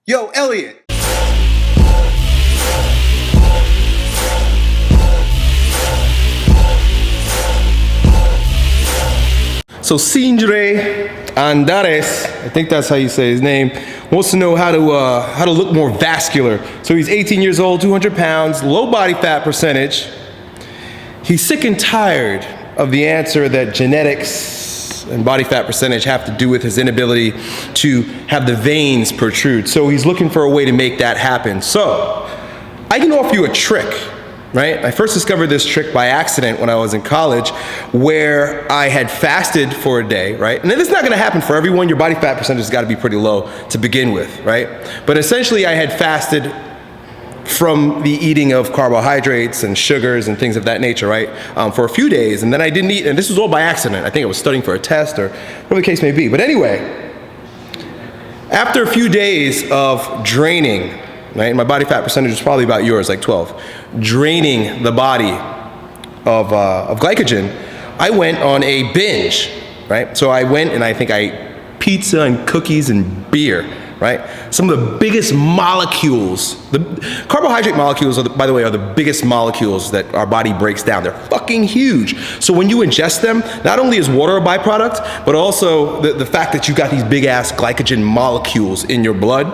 Yo, Elliot. So Sindre Andares, I think that's how you say his name, wants to know how to look more vascular. So he's 18 years old, 200 pounds, low body fat percentage. He's sick and tired of the answer that genetics and body fat percentage have to do with his inability to have the veins protrude. So he's looking for a way to make that happen. So I can offer you a trick, right? I first discovered this trick by accident when I was in college, where I had fasted for a day, right? And this is not gonna happen for everyone. Your body fat percentage has gotta be pretty low to begin with, right? But essentially I had fasted from the eating of carbohydrates and sugars and things of that nature, right? For a few days, and then I didn't eat, and this was all by accident. I think I was studying for a test or whatever the case may be. But anyway, after a few days of draining, right, my body fat percentage is probably about yours, like 12, draining the body of glycogen, I went on a binge, right? So I went and I think I ate pizza and cookies and beer, right? Some of the biggest molecules, the carbohydrate molecules, by the way, are the biggest molecules that our body breaks down. They're fucking huge. So when you ingest them, not only is water a byproduct, but also the fact that you got these big ass glycogen molecules in your blood.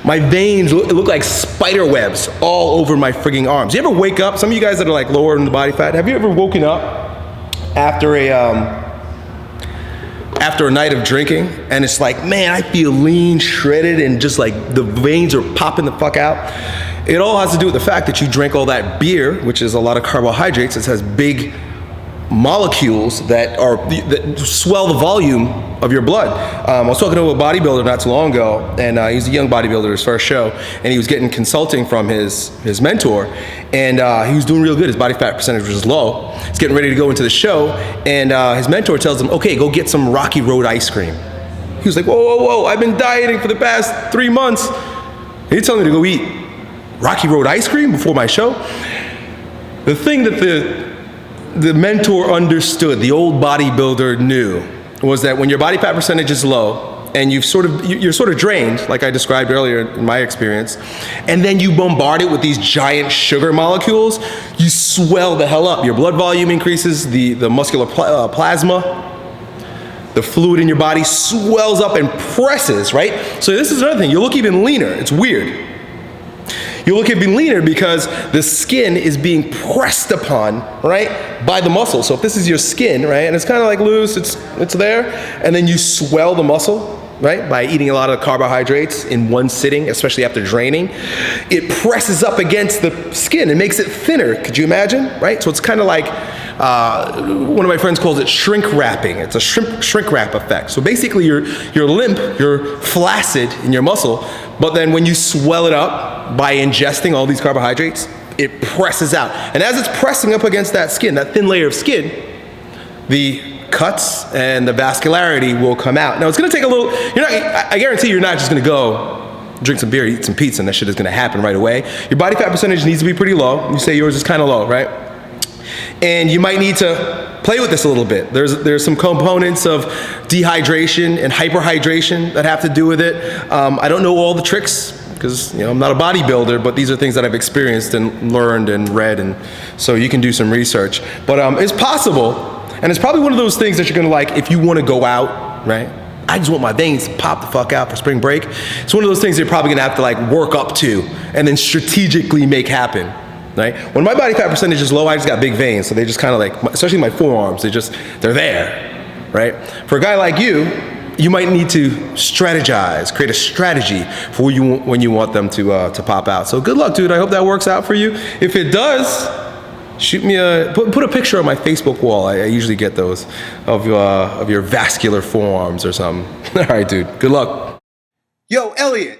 My veins look like spider webs all over my frigging arms. You ever wake up, some of you guys that are like lower in the body fat, have you ever woken up after a night of drinking, and it's like, man, I feel lean, shredded, and just like the veins are popping the fuck out? It all has to do with the fact that you drank all that beer, which is a lot of carbohydrates. It has big molecules that swell the volume of your blood. I was talking to a bodybuilder not too long ago, and he's a young bodybuilder, his first show, and he was getting consulting from his mentor, and he was doing real good. His body fat percentage was low. He's getting ready to go into the show, and his mentor tells him, okay, go get some Rocky Road ice cream. He was like, whoa, whoa, whoa, I've been dieting for the past 3 months. And he's telling me to go eat Rocky Road ice cream before my show? The thing that the mentor understood, the old bodybuilder knew, was that when your body fat percentage is low and you're sort of drained, like I described earlier in my experience, and then you bombard it with these giant sugar molecules, you swell the hell up. Your blood volume increases, the muscular plasma, the fluid in your body swells up and presses, right? So this is another thing, you look even leaner. It's weird. You look even leaner because the skin is being pressed upon, right, by the muscle. So if this is your skin, right, and it's kind of like loose, it's there, and then you swell the muscle, right, by eating a lot of carbohydrates in one sitting, especially after draining, it presses up against the skin and makes it thinner. Could you imagine, right? So it's kind of like, one of my friends calls it shrink wrapping. It's a shrink wrap effect. So basically you're limp, you're flaccid in your muscle, but then when you swell it up by ingesting all these carbohydrates, it presses out. And as it's pressing up against that skin, that thin layer of skin, the cuts and the vascularity will come out. Now it's gonna take a little, I guarantee you're not just gonna go drink some beer, eat some pizza, and that shit is gonna happen right away. Your body fat percentage needs to be pretty low. You say yours is kind of low, right? And you might need to play with this a little bit. There's some components of dehydration and hyperhydration that have to do with it. I don't know all the tricks because I'm not a bodybuilder, but these are things that I've experienced and learned and read, and so you can do some research. But it's possible, and it's probably one of those things that you're gonna like if you wanna go out, right? I just want my veins to pop the fuck out for spring break. It's one of those things you're probably gonna have to like work up to and then strategically make happen. Right? When my body fat percentage is low, I just got big veins, so they just kind of like, especially my forearms, they're there, right? For a guy like you might need to strategize, create a strategy for when you want them to pop out. So good luck, dude. I hope that works out for you. If it does, shoot me put a picture on my Facebook wall. I usually get those of your vascular forearms or something. All right, dude. Good luck. Yo, Elliot.